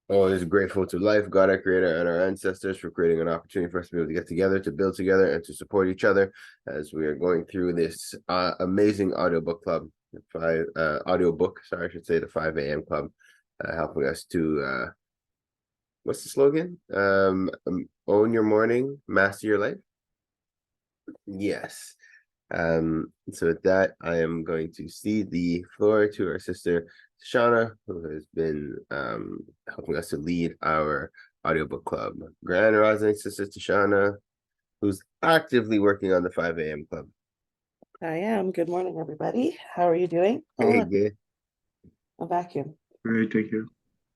Always grateful to life, God, our creator, and our ancestors for creating an opportunity for us to be able to get together, to build together, and to support each other as we are going through this amazing audiobook club, audiobook, sorry, I should say, the 5 a.m. club, helping us to, what's the slogan? Own your morning, master your life. Yes. So with that, I am going to cede the floor to our sister Shauna, who has been helping us to lead our audiobook club. Grand Rising Sister Shauna, who's actively working on the 5 a.m. club. I am. Good morning, everybody. How are you doing? Hey, Oh, good. a vacuum. Great, thank you.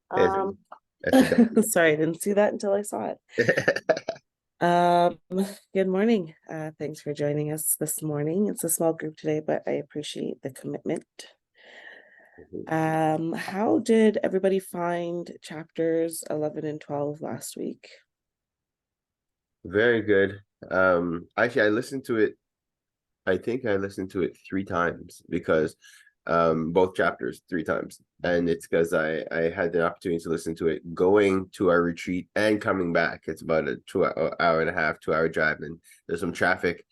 Um, That's a bad. sorry, I didn't see that until I saw it. Um, good morning. Thanks for joining us this morning. It's a small group today, but I appreciate the commitment. How did everybody find chapters 11 and 12 last week? Very good. Actually, I listened to it. I think I listened to it 3 times because both chapters 3 times, and it's because I had the opportunity to listen to it going to our retreat and coming back. It's about a 2 hour and a half, 2 hour drive, and there's some traffic.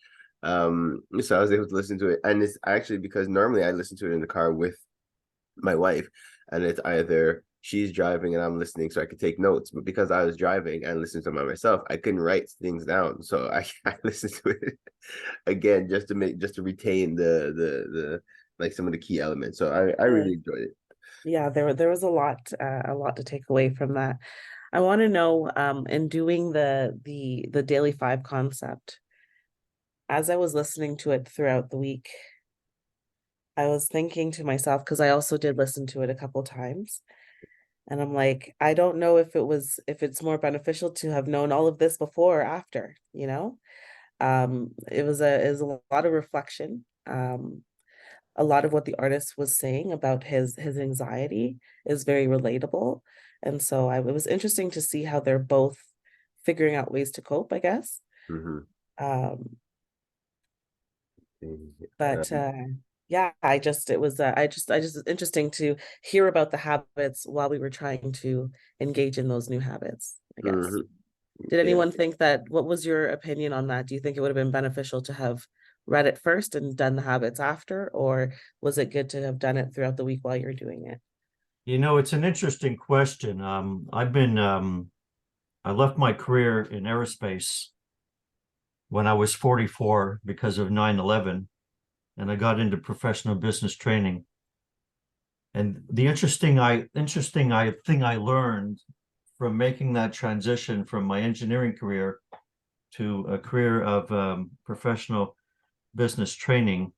So I was able to listen to it, and it's actually because normally I listen to it in the car with my wife, and it's either she's driving and I'm listening so I could take notes. But because I was driving and listening to it by myself, I couldn't write things down. So I listened to it again just to retain the like some of the key elements. So I really enjoyed it. Yeah, there was a lot to take away from that. I want to know, in doing the daily 5 concept, as I was listening to it throughout the week, I was thinking to myself, because I also did listen to it a couple times, and I'm like, I don't know if it's more beneficial to have known all of this before or after, you know? It was a lot of reflection. A lot of what the artist was saying about his anxiety is very relatable. And so it was interesting to see how they're both figuring out ways to cope, I guess. Mm-hmm. Um, but Um, yeah, I just interesting to hear about the habits while we were trying to engage in those new habits, I guess. mhm. Did Yeah. anyone think that, what was your opinion on that? Do you think it would have been beneficial to have read it first and done the habits after, or was it good to have done it throughout the week while you're doing it? You know, it's an interesting question. I left my career in aerospace when I was 44 because of 9/11, and I got into professional business training. And the interesting thing I learned from making that transition from my engineering career to a career of professional business training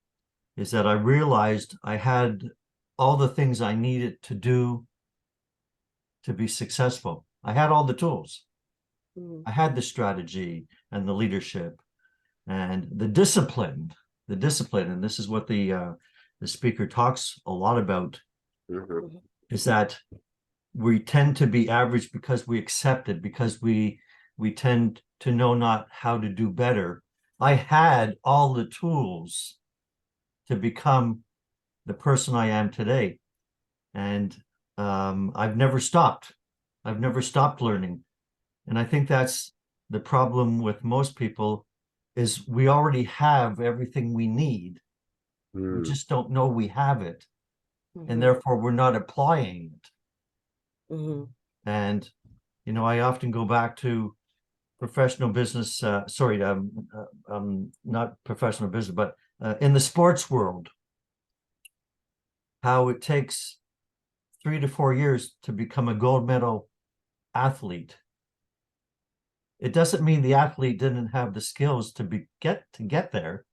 is that I realized I had all the things I needed to do to be successful. I had all the tools. Mhm. I had the strategy and the leadership and the discipline, and this is what the speaker talks a lot about, Mhm. Mhm. is that we tend to be average because we accept it, because we tend to know not how to do better. I had all the tools to become the person I am today, and I've never stopped. I've never stopped learning. And I think that's the problem with most people, is we already have everything we need. We Mm. just don't know we have it. And Mhm. therefore we're not applying it. Mhm. And, you know, I often go back to professional business, not professional business, but in the sports world, how it takes 3 to 4 years to become a gold medal athlete. It doesn't mean the athlete didn't have the skills to get there.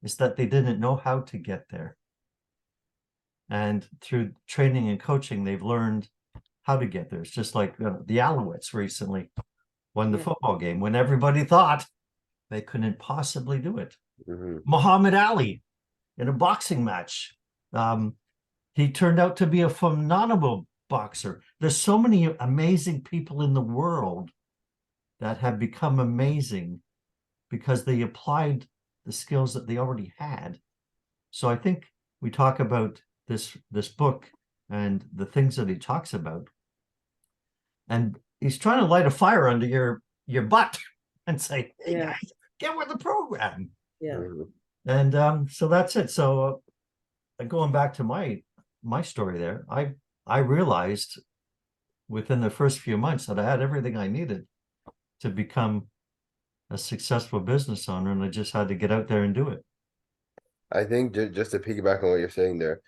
It's that they didn't know how to get there. And through training and coaching, they've learned how to get there. It's just like the Alouettes recently won the Yeah. football game when everybody thought they couldn't possibly do it. Mhm. Muhammad Ali in a boxing match. He turned out to be a phenomenal boxer. There's so many amazing people in the world that have become amazing because they applied the skills that they already had. So I think we talk about this book and the things that he talks about. and he's trying to light a fire under your butt and say, hey Yeah. guys, get with the program. Yeah. Mhm. And so that's it. So going back to my story there, I realized within the first few months that I had everything I needed to become a successful business owner, and I just had to get out there and do it. I think just to piggyback on what you're saying there,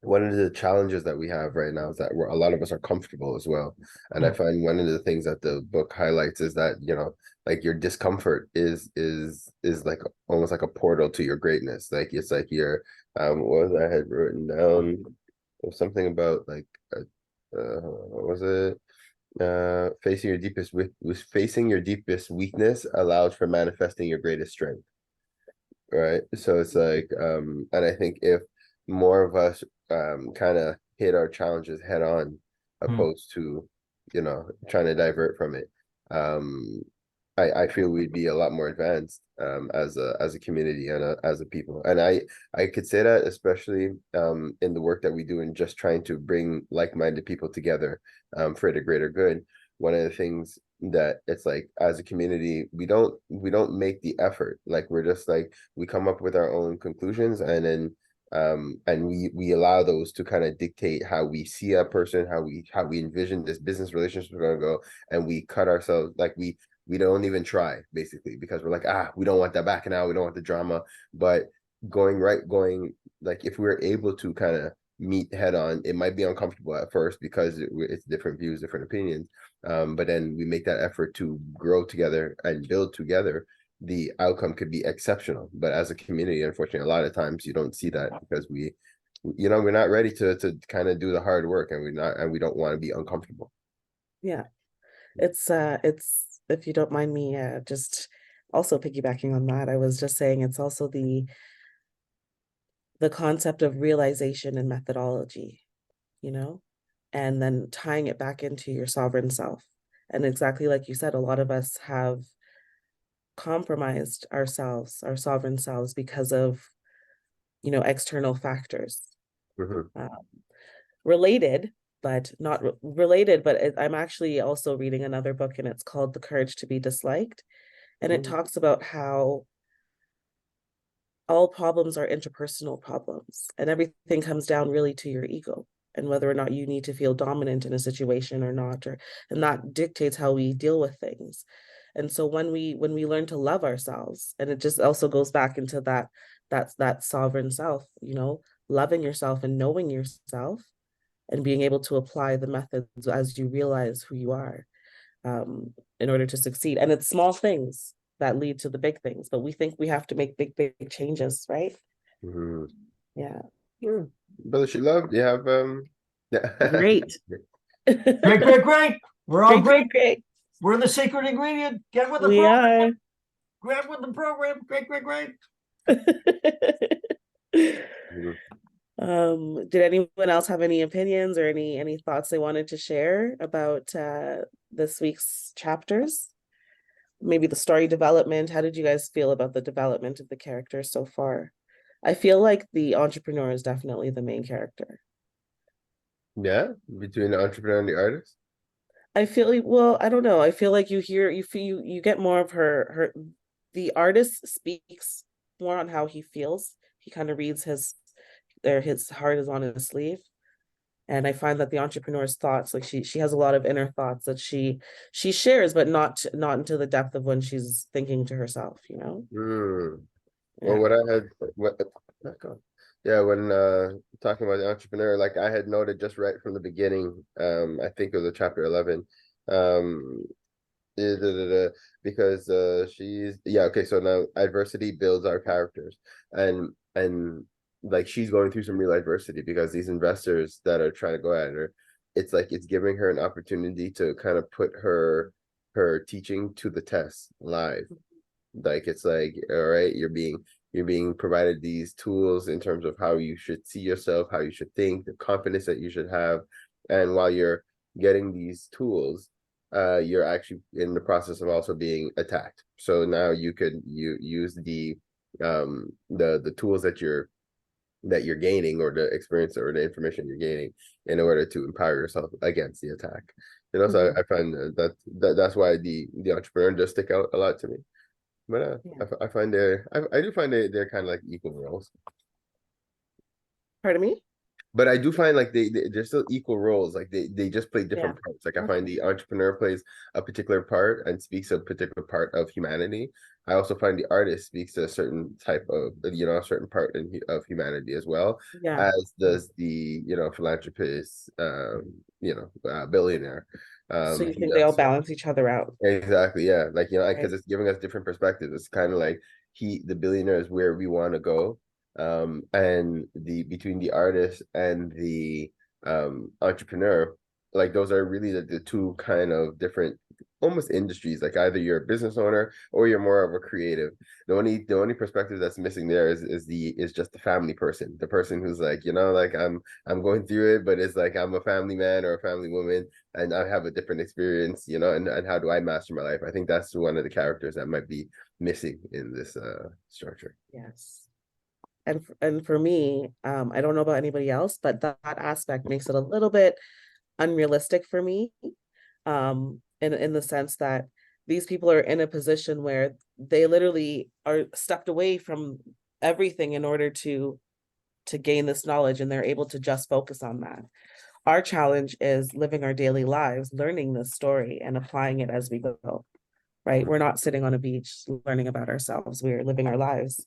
one of the challenges that we have right now is that a lot of us are comfortable as well. And I find one of the things that the book highlights is that, like your discomfort is like almost like a portal to your greatness. Like it's like your what was I had written down? It was something about like what was it? Facing your deepest weakness allows for manifesting your greatest strength. Right. So it's like, and I think if more of us kind of hit our challenges head on, opposed to, trying to divert from it, I feel we'd be a lot more advanced as a community and as a people. And I could say that especially in the work that we do in just trying to bring like-minded people together for the greater good. One of the things that it's like as a community we don't make the effort, like we're just like we come up with our own conclusions and then and we allow those to kind of dictate how we see a person, how we envision this business relationship going to go, and we cut ourselves, like we don't even try basically because we're like, we don't want that back now, we don't want the drama. But going like if we're able to kind of meet head on, it might be uncomfortable at first because it's different views, different opinions, but then we make that effort to grow together and build together, the outcome could be exceptional. But as a community, unfortunately, a lot of times you don't see that because we're not ready to kind of do the hard work, and we don't want to be uncomfortable. Yeah. It's if you don't mind me just also piggybacking on that, I was just saying it's also the concept of realization and methodology, and then tying it back into your sovereign self. And exactly like you said, a lot of us have compromised ourselves, our sovereign selves, because of, external factors. Mhm. Related, but not related, but I'm actually also reading another book, and it's called The Courage to be Disliked. And it talks about how all problems are interpersonal problems, and everything comes down really to your ego and whether or not you need to feel dominant in a situation or not, and that dictates how we deal with things. And so when we learn to love ourselves, and it just also goes back into that sovereign self, loving yourself and knowing yourself and being able to apply the methods as you realize who you are, in order to succeed. And it's small things that lead to the big things, but we think we have to make big changes, right? Mhm. Yeah. Brother Shalom, do you have yeah. Great. Great. We're all great. Great. We're the secret ingredient. Get with the We program. are. Grab with the program. Great. Mhm. Did anyone else have any opinions or any thoughts they wanted to share about this week's chapters? Maybe the story development. How did you guys feel about the development of the characters so far? I feel like the entrepreneur is definitely the main character. Yeah, between the entrepreneur and the artist. I feel like, well, I don't know. I feel like you get more of her. The artist speaks more on how he feels. He kind of reads his heart is on his sleeve. And I find that the entrepreneur's thoughts, like she has a lot of inner thoughts that she shares, but not into the depth of when she's thinking to herself, Well, Yeah. what I had, yeah, when talking about the entrepreneur, like I had noted just right from the beginning, I think it was a chapter 11, um, because okay, so now adversity builds our characters, and like she's going through some real adversity because these investors that are trying to go at her, it's like it's giving her an opportunity to kind of put her teaching to the test live. Like it's like, all right, you're being provided these tools in terms of how you should see yourself, how you should think, the confidence that you should have. And while you're getting these tools, you're actually in the process of also being attacked. So now you use the tools that you're that you're gaining, or the experience or the information you're gaining, in order to empower yourself against the attack. So Mhm. I find that's why the entrepreneur does stick out a lot to me. But Yeah. I find I do find they're kind of like equal roles. Pardon me? But I do find like they're still equal roles. Like they just play Yeah. different parts. Like I find Okay. the entrepreneur plays a particular part and speaks a particular part of humanity. I also find the artist speaks to a certain type of, a certain part of humanity as well, Yeah. as does the, philanthropist, billionaire. So you He think they all does. balance each other out, Exactly, yeah. Like, because right? it's giving us different perspectives. It's kind of like the billionaire is where we want to go. And the between the artist and the entrepreneur, like those are really the two kind of different almost industries. Like either you're a business owner or you're more of a creative. The only perspective that's missing there is just the family person, the person who's like, like I'm going through it, but it's like I'm a family man or a family woman, and I have a different experience, and how do I master my life? I think that's one of the characters that might be missing in this structure. Yes. And for me, I don't know about anybody else, but that aspect makes it a little bit unrealistic for me. In the sense that these people are in a position where they literally are stepped away from everything in order to gain this knowledge, and they're able to just focus on that. Our challenge is living our daily lives, learning this story and applying it as we go, right? We're not sitting on a beach learning about ourselves. We're living our lives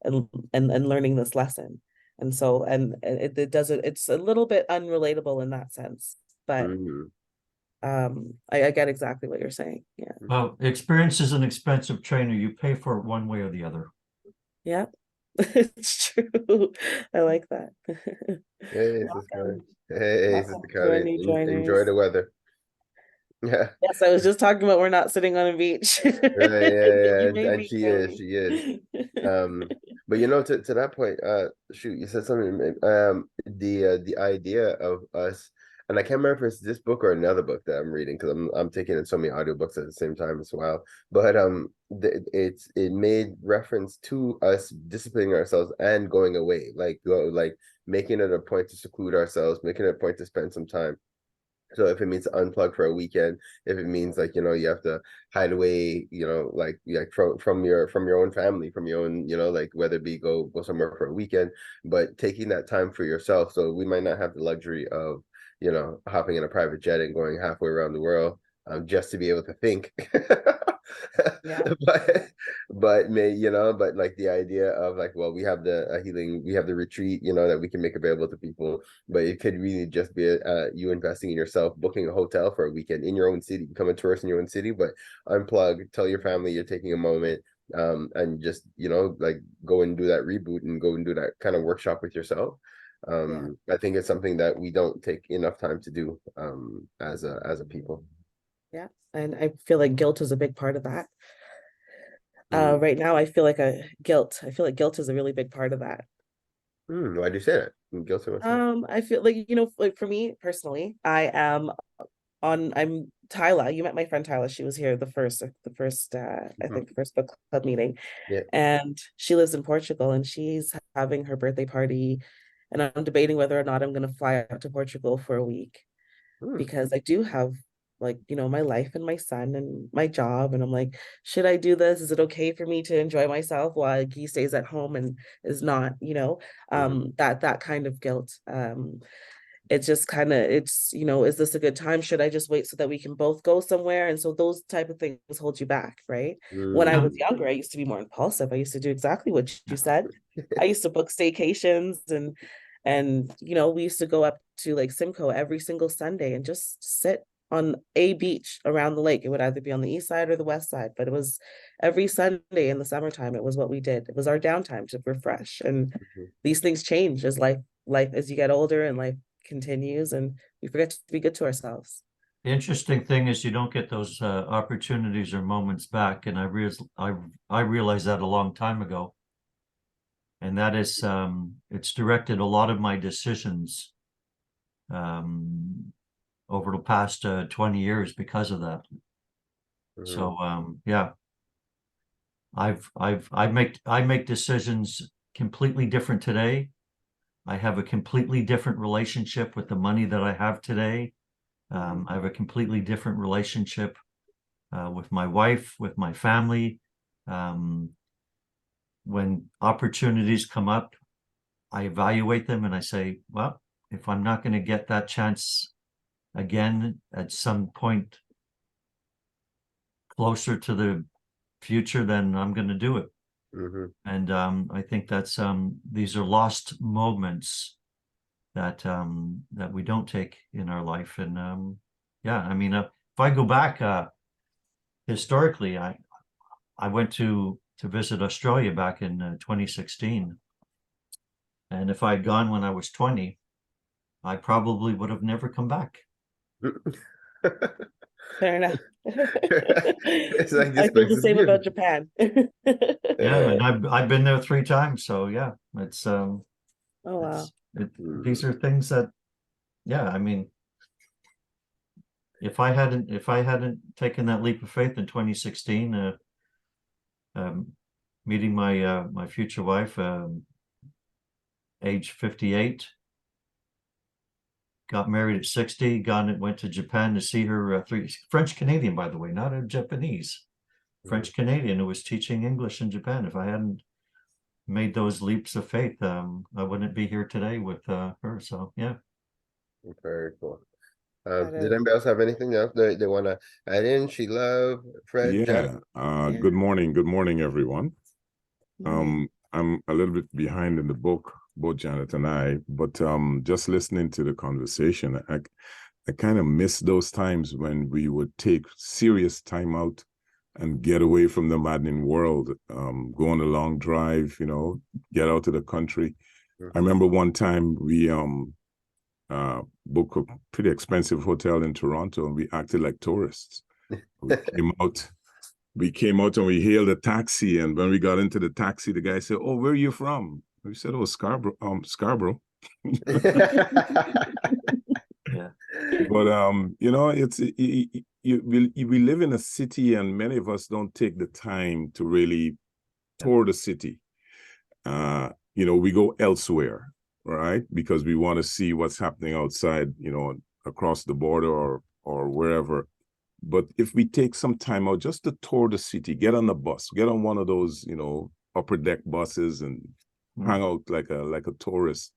and learning this lesson. And so, and it doesn't, it's a little bit unrelatable in that sense, but Mhm. I get exactly what you're saying. Yeah. Well, experience is an expensive trainer. You pay for it one way or the other. Yeah. It's true. I like that. Hey, sister. Welcome. Hey, sister Welcome to our Carly. new Enjoy joiners. the weather. Yeah. Yes, I was just talking about we're not sitting on a beach. Right, yeah, You and, made and me, she is, Joey. she is. But to that point, shoot, you said something. The idea of us, and I can't remember if it's this book or another book that I'm reading, because I'm taking in so many audiobooks at the same time as well. But it made reference to us disciplining ourselves and going away, like making it a point to seclude ourselves, making it a point to spend some time. So if it means unplug for a weekend, if it means like, you have to hide away, like from your own family, from your own, like whether it be go somewhere for a weekend, but taking that time for yourself. So we might not have the luxury of, hopping in a private jet and going halfway around the world, just to be able to think. Yeah. but but like the idea of like, well, we have the healing, we have the retreat, that we can make available to people, but it could really just be you investing in yourself, booking a hotel for a weekend in your own city, become a tourist in your own city, but unplug, tell your family you're taking a moment, and just, like go and do that reboot and go and do that kind of workshop with yourself. Yeah. I think it's something that we don't take enough time to do, as a people. Yeah. And I feel like guilt is a big part of that. Mm. Right now I feel like I feel like guilt is a really big part of that. Why do you say that? I'm guilty of myself. I feel like, like for me personally, I'm Tyla. You met my friend Tyla. She was here I Mhm. think first book club meeting. Yeah. And she lives in Portugal and she's having her birthday party. And I'm debating whether or not I'm gonna fly out to Portugal for a week, Mm. because I do have like, my life and my son and my job. And I'm like, should I do this? Is it okay for me to enjoy myself while he stays at home and is not, Mhm. that kind of guilt. It's just kind of, is this a good time? Should I just wait so that we can both go somewhere? And so those type of things hold you back, right? When I Yeah. was Mm. younger, I used to be more impulsive. I used to do exactly what you said. I used to book staycations and we used to go up to like Simcoe every single Sunday and just sit on a beach around the lake. It would either be on the east side or the west side, but it was every Sunday in the summertime. It was what we did. It was our downtime to refresh. And Mhm. these things change as life as you get older and life continues, and we forget to be good to ourselves. The interesting thing is you don't get those opportunities or moments back, and I realized that a long time ago, and that is it's directed a lot of my decisions um, over the past 20 years because of that. Mhm. So yeah, I make decisions completely different today I have a completely different relationship with the money that I have today. I have a completely different relationship with my wife, with my family. When opportunities come up, I evaluate them and I say, well, if I'm not going to get that chance again at some point closer to the future, then I'm going to do it. Mhm. And I think that's these are lost moments that that we don't take in our life. And yeah, I mean, if I go back historically, I went to visit Australia back in 2016, and if I'd gone when I was 20, I probably would have never come back. Fair enough. It's like I this feel place the is same about beautiful. Japan. Yeah, and I've been there 3 times, so yeah, it's Oh wow. these are things that, yeah, I mean, if I hadn't taken that leap of faith in 2016, meeting my future wife, age 58, got married at 60, went to Japan to see her, French Canadian, by the way, not a Japanese, French Canadian who was teaching English in Japan. If I hadn't made those leaps of faith, I wouldn't be here today with her. So yeah. Very cool. That Did is, anybody else have anything else they want to add in? She Love, Fred, Janet? Yeah. Yeah. Good morning. Good morning, everyone. morning. I'm a little bit behind in the book, both Janet and I, but just listening to the conversation, I kind of miss those times when we would take serious time out and get away from the maddening world, go on a long drive, get out to the country. I remember one time we booked a pretty expensive hotel in Toronto and we acted like tourists. We came out and we hailed a taxi, and when we got into the taxi, the guy said, "Oh, where are you from?" We said, "Oh, Scarborough." Scarborough. Yeah. But it's we live in a city, and many of us don't take the time to really tour the city. We go elsewhere, right? Because we want to see what's happening outside, across the border or wherever. But if we take some time out just to tour the city, get on the bus, get on one of those, upper deck buses and hang out like a tourist,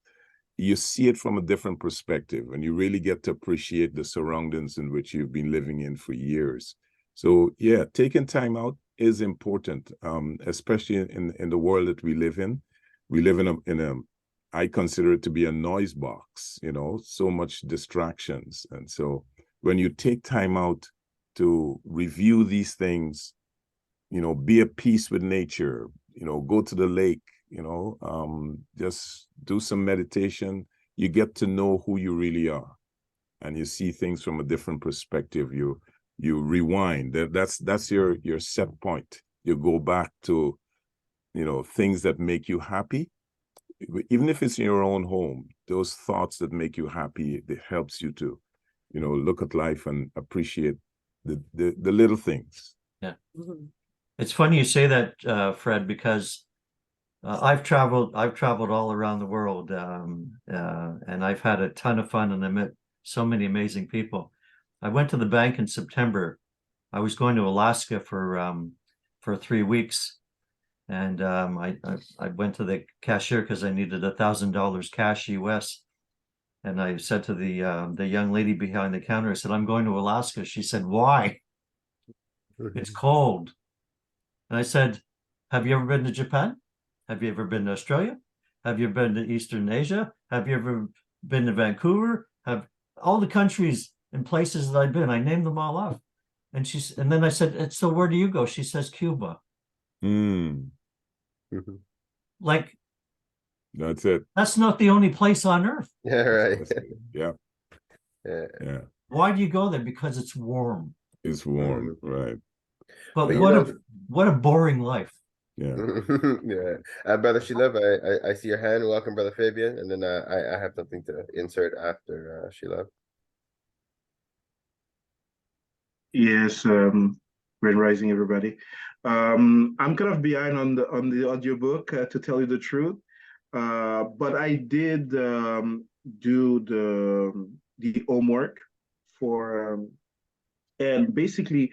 you see it from a different perspective and you really get to appreciate the surroundings in which you've been living in for years. So yeah, taking time out is important, especially in the world that we live in. We live in a I consider it to be a noise box, so much distractions. And so when you take time out to review these things, be at peace with nature, go to the lake, just do some meditation. You get to know who you really are and you see things from a different perspective. You rewind. That's your set point. You go back to, things that make you happy. Even if it's in your own home, those thoughts that make you happy, it helps you to, look at life and appreciate the little things. Yeah. It's funny you say that, Fred, because I've traveled all around the world, and I've had a ton of fun and I met so many amazing people. I went to the bank in September. I was going to Alaska for 3 weeks, and I went to the cashier because I needed $1,000 cash US. And I said to the young lady behind the counter, I said, "I'm going to Alaska." She said, "Why?" "It's cold." And I said, "Have you ever been to Japan? Have you ever been to Australia? Have you been to Eastern Asia? Have you ever been to Vancouver? Have all the countries and places that I've been, I named them all off." And then I said, "So where do you go?" She says, "Cuba." Like, That's it. that's not the only place on earth. Yeah, right. Yeah. Yeah. Why do you go there? Because it's warm. It's warm, right? But But what a boring life. Yeah. Yeah. Brother She Love, I see your hand. Welcome, Brother Fabian. And then I have something to insert after She Love. Yes, Grand Rising, everybody. I'm kind of behind on the audiobook, to tell you the truth. But I did do the homework for and basically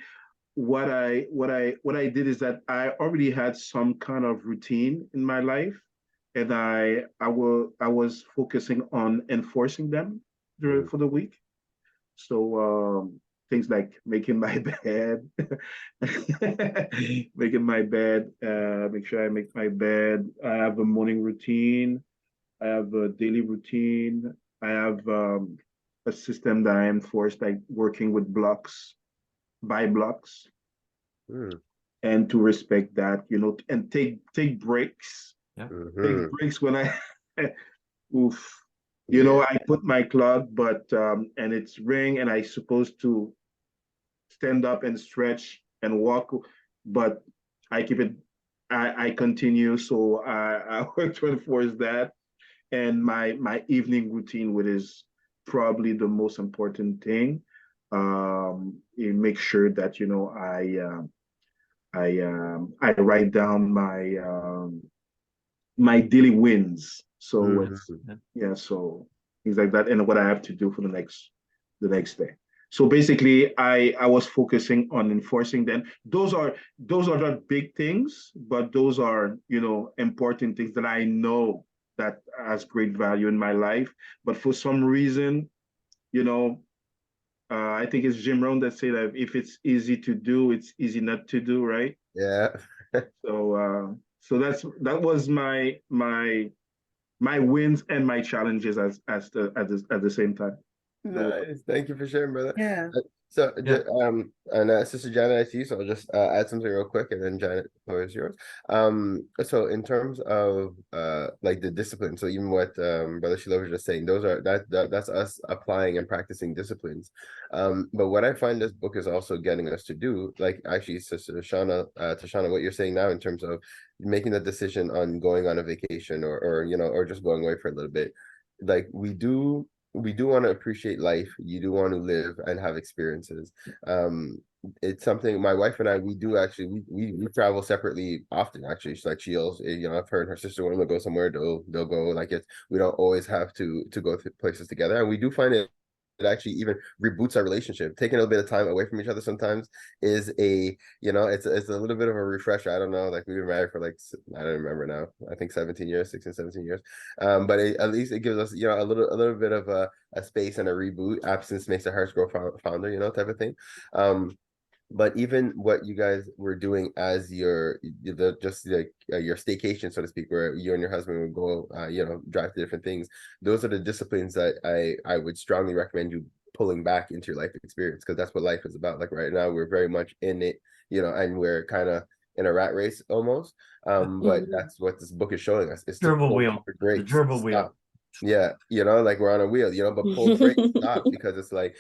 what I did is that I already had some kind of routine in my life, and I was focusing on enforcing them Mm. for the week. So things like making my bed, making my bed, make sure I make my bed. I have a morning routine. I have a daily routine. I have a system that I enforce, like working with blocks, by blocks, Mm. and to respect that, you know, and take breaks. Take Mhm. breaks when I, oof, you know, Yeah. I put my clock, but and it's ring, and I supposed to stand up and stretch and walk, but I keep it. I continue, so I work to enforce that, and my evening routine, which is probably the most important thing. It makes sure that you know I write down my daily wins. So it's Mhm. yeah, so things like that, and what I have to do for the next day. So basically, I was focusing on enforcing them. Those are not big things, but those are, you know, important things that I know that has great value in my life. But for some reason, you know, I think it's Jim Rohn that say that if it's easy to do, it's easy not to do, right? Yeah. So so that was my wins and my challenges at the same time. So Nice. Thank you for sharing, brother. Yeah. So, Yeah. and Sister Janet, I see you, so I'll just add something real quick, and then Janet, the floor is yours. So in terms of like the discipline, so even what Brother Shiloh was just saying, those are that's us applying and practicing disciplines. But what I find this book is also getting us to do, like actually, Sister Tashana, what you're saying now in terms of making the decision on going on a vacation or you know, or just going away for a little bit, like we do want to appreciate life. You do want to live and have experiences. It's something my wife and I we do actually we travel separately often. Actually, she's like you know, I've heard her sister when they go somewhere, they'll go like it's we don't always have to go to places together, and we do find it actually even reboots our relationship. Taking a little bit of time away from each other sometimes is a you know it's a little bit of a refresher. I don't know, like we were married for like I don't remember now. I think 17 years, 16, 17 years. But at least it gives us you know a little bit of a space and a reboot. Absence makes the heart grow fonder, you know, type of thing. But even what you guys were doing as just like your staycation, so to speak, where you and your husband would go you know, drive to different things, those are the disciplines that I would strongly recommend you pulling back into your life experience, because that's what life is about. Like right now we're very much in it, you know, and we're kind of in a rat race almost. But Mhm. that's what this book is showing us, is to Gerbil pull wheel. the The brakes, gerbil wheel. stop. Yeah, you know, like we're on a wheel, you know, but pull brake, stop, because it's like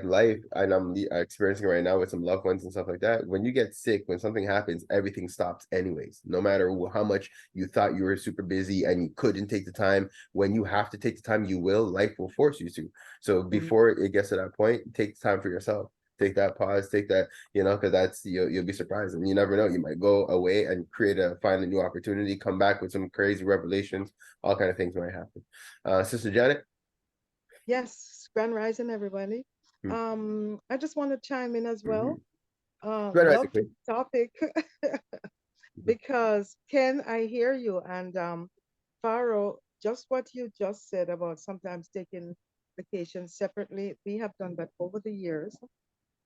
life, and I'm experiencing right now with some loved ones and stuff like that. When you get sick, when something happens, everything stops anyways, no matter how much you thought you were super busy and you couldn't take the time. When you have to take the time, you will. Life will force you to. So before it gets to that point, take time for yourself. Take that pause, take that, you know, because that's you'll be surprised, and you never know. You might go away and find a new opportunity, come back with some crazy revelations. All kind of things might happen. Sister Janet. Yes, Grand Rising, everybody. Hmm. I just want to chime in as Mm-hmm. well. Grand Rising Love the Queen. topic because Ken, I hear you, and Pharaoh, just what you just said about sometimes taking vacations separately. We have done that over the years,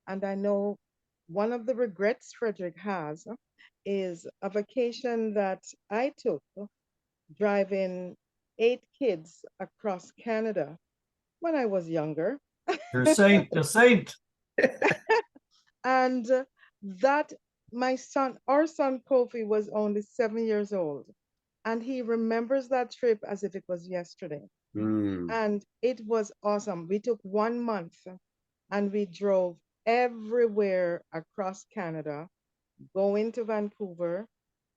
and I know one of the regrets Frederick has is a vacation that I took driving 8 kids across Canada when I was younger. You're a saint, a saint. And that our son Kofi was only 7 years old. And he remembers that trip as if it was yesterday. Mm. And it was awesome. We took 1 month and we drove everywhere across Canada, going to Vancouver,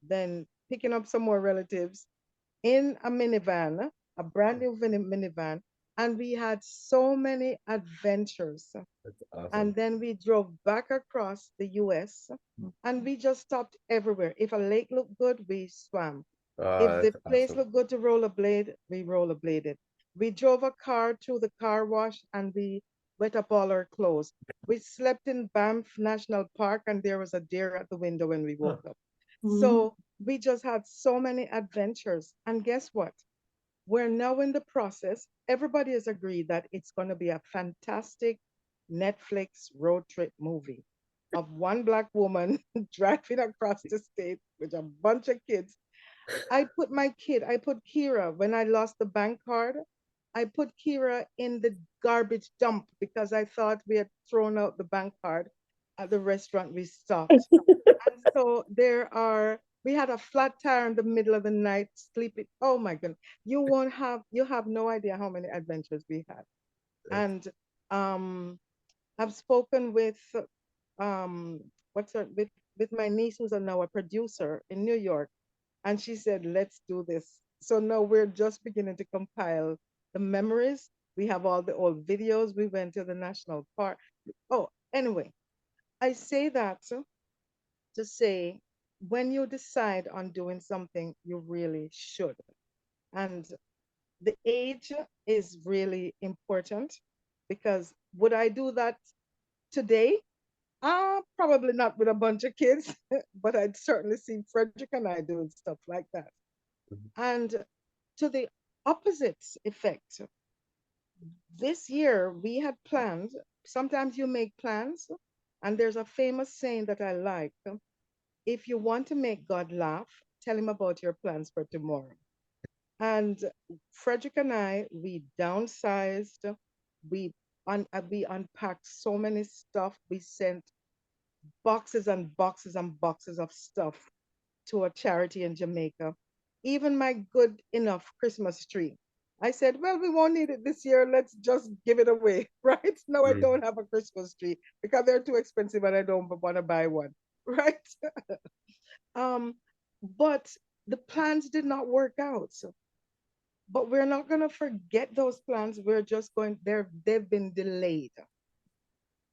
then picking up some more relatives in a minivan, a brand new minivan. And we had so many adventures. That's awesome. And then we drove back across the US and we just stopped everywhere. If a lake looked good, we swam. If the That's place awesome. looked good to rollerblade, we rollerbladed. We drove a car to the car wash and we wet up all our clothes. We slept in Banff National Park and there was a deer at the window when we woke up. So we just had so many adventures. And guess what? We're now in the process. Everybody has agreed that it's going to be a fantastic Netflix road trip movie of one Black woman driving across the state with a bunch of kids. I put Kira, when I lost the bank card, I put Kira in the garbage dump because I thought we had thrown out the bank card at the restaurant we stopped. And so we had a flat tire in the middle of the night, sleeping. Oh my goodness. You have no idea how many adventures we had. And I've spoken with with my niece who's now a producer in New York, and she said, let's do this. So now we're just beginning to compile the memories. We have all the old videos. We went to the national park. Oh, anyway, I say that to say, when you decide on doing something, you really should. And the age is really important, because would I do that today? Probably not with a bunch of kids, but I'd certainly see Frederick and I doing stuff like that. And to the opposite effect, this year we had planned. Sometimes you make plans, and there's a famous saying that I like: if you want to make God laugh, tell him about your plans for tomorrow. And Frederick and I, we downsized, we unpacked so many stuff. We sent boxes and boxes and boxes of stuff to a charity in Jamaica. Even my good enough Christmas tree, I said, well, we won't need it this year. Let's just give it away, right? No, I don't have a Christmas tree because they're too expensive and I don't want to buy one, right? But the plans did not work out. But we're not going to forget those plans. We're just going, they've been delayed.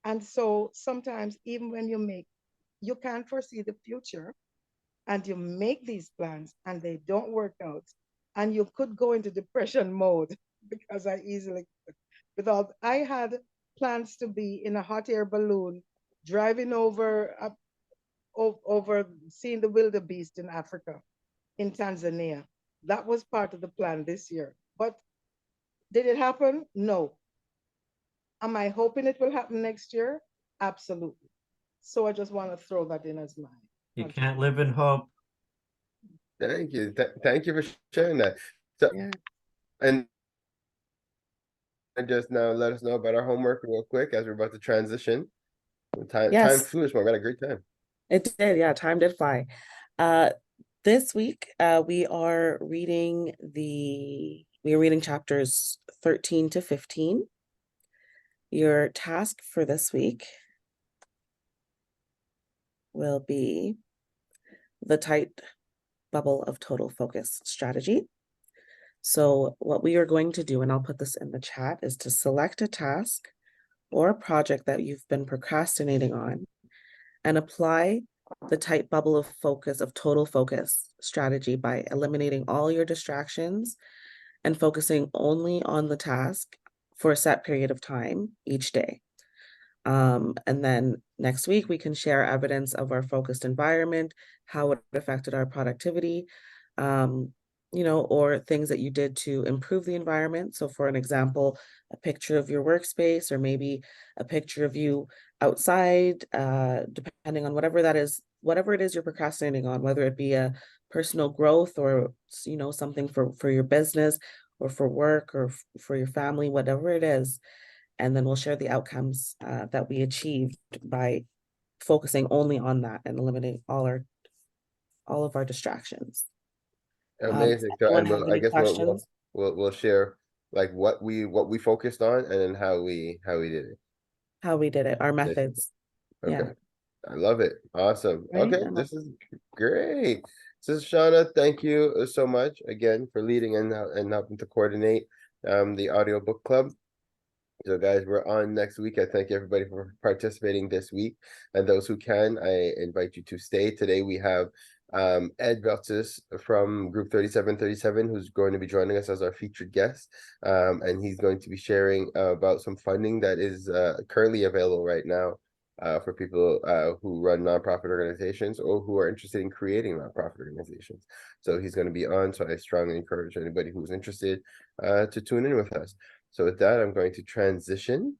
And so sometimes, even when you can't foresee the future, and you make these plans and they don't work out, and you could go into depression mode, because I had plans to be in a hot air balloon driving over seeing the wildebeest in Africa, in Tanzania. That was part of the plan this year. But did it happen? No. Am I hoping it will happen next year? Absolutely. So I just want to throw that in as mine. You can't live in hope. Thank you. Thank you for sharing that. So, Yeah. and just now let us know about our homework real quick as we're about to transition. Time Yes, flew, we had a great time. it did. Yeah, time did fly. This week, we are reading chapters 13 to 15. Your task for this week will be the tight bubble of total focus strategy. So what we are going to do, and I'll put this in the chat, is to select a task or a project that you've been procrastinating on and apply the tight bubble of focus, of total focus strategy, by eliminating all your distractions and focusing only on the task for a set period of time each day. And then next week, we can share evidence of our focused environment, how it affected our productivity, or things that you did to improve the environment. So for an example, a picture of your workspace, or maybe a picture of you outside, depending on whatever it is you're procrastinating on, whether it be a personal growth or, something for your business or for work or for your family, whatever it is. And then we'll share the outcomes that we achieved by focusing only on that and eliminating all of our distractions. Amazing. So, anyone and have I any guess questions? we'll share like what we focused on and then how we did it. How we did it, our Yes. methods. Okay. Yeah. I love it. Awesome. Right? Okay, this is great. So Shauna, thank you so much again for leading and helping to coordinate the audiobook club. So guys, we're on next week. I thank everybody for participating this week. And those who can, I invite you to stay. Today we have Ed Veltis from Group 3737, who's going to be joining us as our featured guest. And he's going to be sharing about some funding that is currently available right now for people who run nonprofit organizations or who are interested in creating nonprofit organizations. So he's going to be on. So I strongly encourage anybody who's interested to tune in with us. So with that, I'm going to transition